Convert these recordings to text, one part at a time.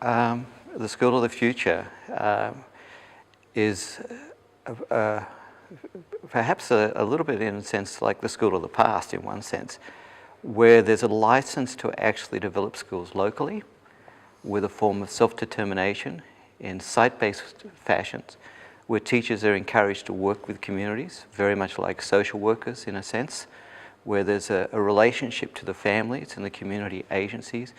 The school of the future is perhaps a little bit in a sense like the school of the past in one sense, where there's a license to actually develop schools locally with a form of self-determination in site-based fashions, where teachers are encouraged to work with communities, very much like social workers in a sense, where there's a relationship to the families and the community agencies,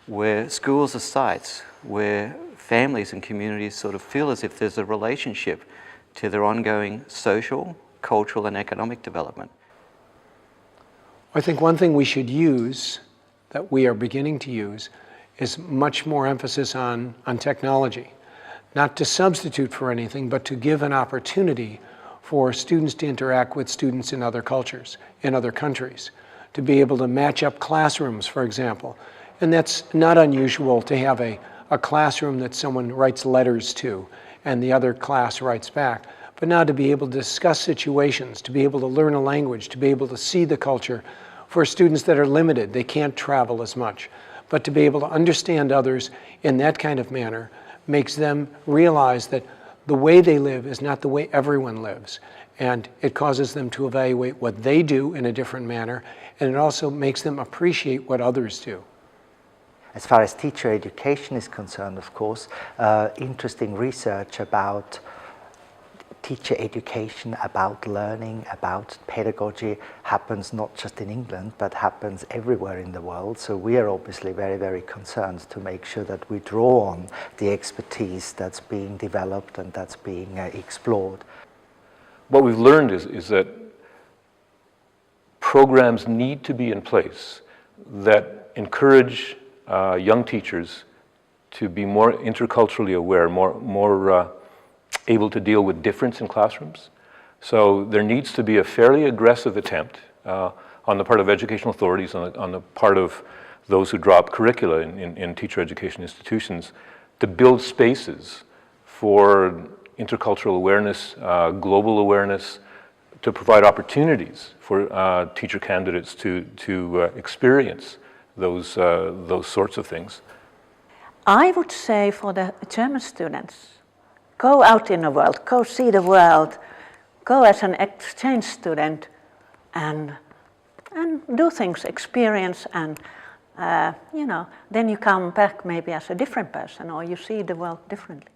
where schools are sites where families and communities sort of feel as if there's a relationship to their ongoing social, cultural and economic development. I think one thing we should use, that we are beginning to use, is much more emphasis on technology. Not to substitute for anything, but to give an opportunity for students to interact with students in other cultures, in other countries, to be able to match up classrooms, for example. And that's not unusual to have a classroom that someone writes letters to and the other class writes back. But now to be able to discuss situations, to be able to learn a language, to be able to see the culture for students that are limited, they can't travel as much. But to be able to understand others in that kind of manner makes them realize that the way they live is not the way everyone lives. And it causes them to evaluate what they do in a different manner, and it also makes them appreciate what others do. As far as teacher education is concerned, of course, interesting research about teacher education, about learning, about pedagogy happens not just in England, but happens everywhere in the world. So we are obviously very, very concerned to make sure that we draw on the expertise that's being developed and that's being explored. What we've learned is that programs need to be in place that encourage young teachers to be more interculturally aware, more able to deal with difference in classrooms. So there needs to be a fairly aggressive attempt on the part of educational authorities, on the part of those who drop curricula in teacher education institutions, to build spaces for intercultural awareness, global awareness, to provide opportunities for teacher candidates to experience those sorts of things. I would say for the German students, go out in the world, go see the world, go as an exchange student and do things, experience, and then you come back maybe as a different person, or you see the world differently.